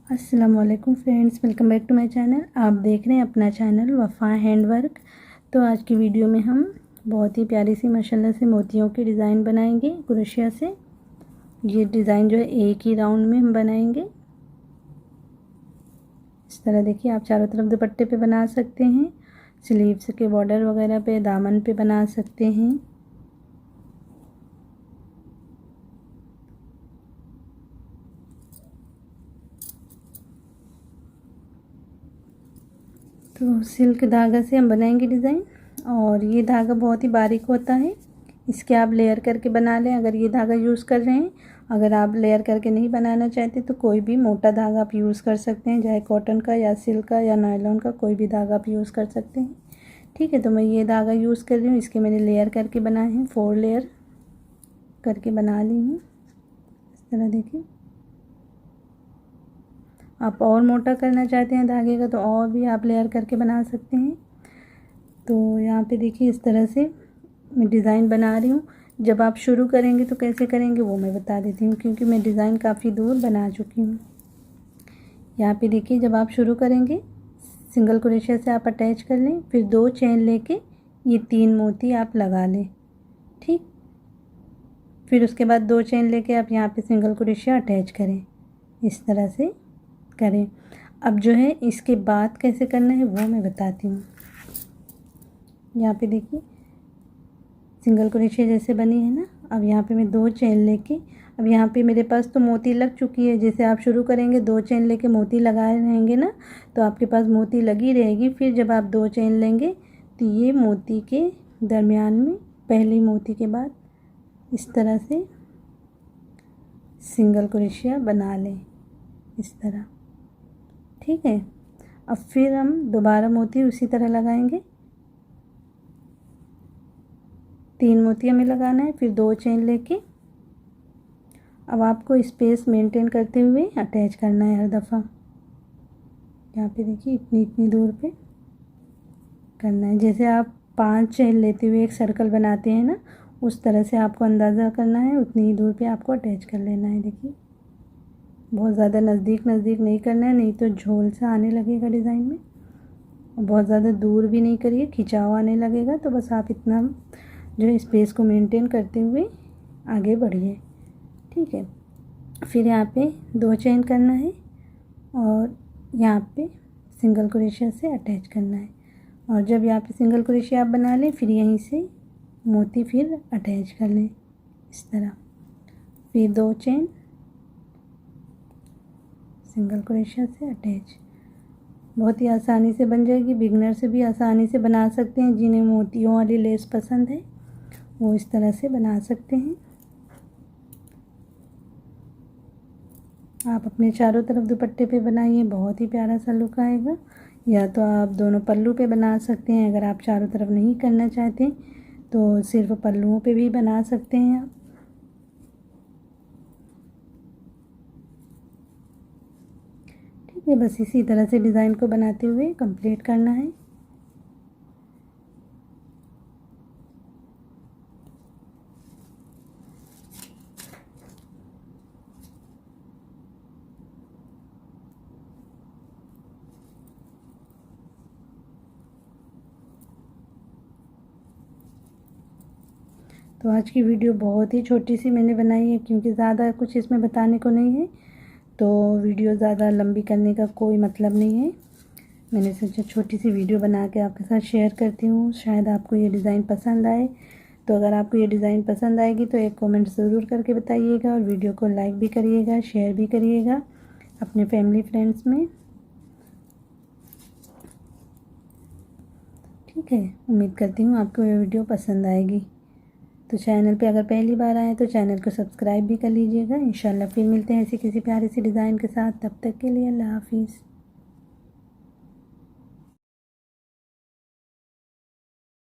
अस्सलामुअलैकुम friends, welcome back to my channel. आप देख रहे हैं अपना चैनल वफ़ा हैंडवर्क। तो आज की वीडियो में हम बहुत ही प्यारी सी माशाल्लाह से मोतियों की डिज़ाइन बनाएंगे क्रोशिया से। ये डिज़ाइन जो है एक ही राउंड में हम बनाएंगे। इस तरह देखिए, आप चारों तरफ दुपट्टे पे बना सकते हैं, स्लीव्स के बॉर्डर वगैरह पे, दामन पे बना सकते हैं। तो सिल्क धागा से हम बनाएंगे डिज़ाइन, और ये धागा बहुत ही बारीक होता है। इसके आप लेयर करके बना लें अगर ये धागा यूज़ कर रहे हैं। अगर आप लेयर करके नहीं बनाना चाहते तो कोई भी मोटा धागा आप यूज़ कर सकते हैं, चाहे कॉटन का या सिल्क का या नायलॉन का, कोई भी धागा आप यूज़ कर सकते हैं। ठीक है, तो मैं ये धागा यूज़ कर रही हूँ। इसके मैंने लेयर करके बनाए हैं, 4 लेयर करके बना ली हूँ। इस तरह देखिए, आप और मोटा करना चाहते हैं धागे का तो और भी आप लेयर करके बना सकते हैं। तो यहाँ पे देखिए, इस तरह से मैं डिज़ाइन बना रही हूँ। जब आप शुरू करेंगे तो कैसे करेंगे वो मैं बता देती हूँ, क्योंकि मैं डिज़ाइन काफ़ी दूर बना चुकी हूँ। यहाँ पे देखिए, जब आप शुरू करेंगे सिंगल क्रोशिया से आप अटैच कर लें, फिर 2 चेन लेके ये 3 मोती आप लगा लें। ठीक, फिर उसके बाद 2 चेन लेके आप यहाँ पे सिंगल क्रोशिया अटैच करें। इस तरह से करें। अब जो है इसके बाद कैसे करना है वो मैं बताती हूँ। यहाँ पे देखिए, सिंगल क्रोशिया जैसे बनी है ना, अब यहाँ पे मैं 2 चेन लेके, अब यहाँ पे मेरे पास तो मोती लग चुकी है। जैसे आप शुरू करेंगे 2 चेन लेके मोती लगाए रहेंगे ना, तो आपके पास मोती लगी रहेगी। फिर जब आप 2 चेन लेंगे तो ये मोती के दरमियान में पहली मोती के बाद इस तरह से सिंगल क्रोशिया बना लें, इस तरह। ठीक है, अब फिर हम दोबारा मोती उसी तरह लगाएंगे। 3 मोती हमें लगाना है, फिर 2 चेन लेके अब आपको स्पेस मेंटेन करते हुए अटैच करना है हर दफ़ा। यहाँ पे देखिए, इतनी दूर पे करना है। जैसे आप 5 चेन लेते हुए एक सर्कल बनाते हैं ना, उस तरह से आपको अंदाज़ा करना है, उतनी ही दूर पे आपको अटैच कर लेना है। देखिए, बहुत ज़्यादा नज़दीक नहीं करना है, नहीं तो झोल सा आने लगेगा डिज़ाइन में। और बहुत ज़्यादा दूर भी नहीं करिए, खिंचाव आने लगेगा। तो बस आप इतना जो है स्पेस को मेंटेन करते हुए आगे बढ़िए। ठीक है, फिर यहाँ पे 2 चेन करना है और यहाँ पे सिंगल क्रोशिया से अटैच करना है। और जब यहाँ पे सिंगल क्रोशिया आप बना लें, फिर यहीं से मोती फिर अटैच कर लें, इस तरह। फिर 2 चेन, सिंगल क्रोशिया से अटैच। बहुत ही आसानी से बन जाएगी। बिगनर से भी आसानी से बना सकते हैं। जिन्हें मोतियों वाली लेस पसंद है वो इस तरह से बना सकते हैं। आप अपने चारों तरफ दुपट्टे पे बनाइए, बहुत ही प्यारा सा लुक आएगा। या तो आप दोनों पल्लू पे बना सकते हैं। अगर आप चारों तरफ नहीं करना चाहते तो सिर्फ पल्लुओं पे भी बना सकते हैं आप। ठीक है, बस इसी तरह से डिज़ाइन को बनाते हुए कंप्लीट करना है। तो आज की वीडियो बहुत ही छोटी सी मैंने बनाई है, क्योंकि ज़्यादा कुछ इसमें बताने को नहीं है। तो वीडियो ज़्यादा लंबी करने का कोई मतलब नहीं है। मैंने सोचा छोटी सी वीडियो बना के आपके साथ शेयर करती हूँ, शायद आपको ये डिज़ाइन पसंद आए। तो अगर आपको ये डिज़ाइन पसंद आएगी तो एक कमेंट ज़रूर करके बताइएगा, और वीडियो को लाइक भी करिएगा, शेयर भी करिएगा अपने फैमिली फ्रेंड्स में। ठीक है, उम्मीद करती हूँ आपको ये वीडियो पसंद आएगी। तो चैनल पे अगर पहली बार आए तो चैनल को सब्सक्राइब भी कर लीजिएगा। इंशाल्लाह फिर मिलते हैं ऐसी किसी प्यारी सी डिज़ाइन के साथ। तब तक के लिए अल्लाह हाफिज़।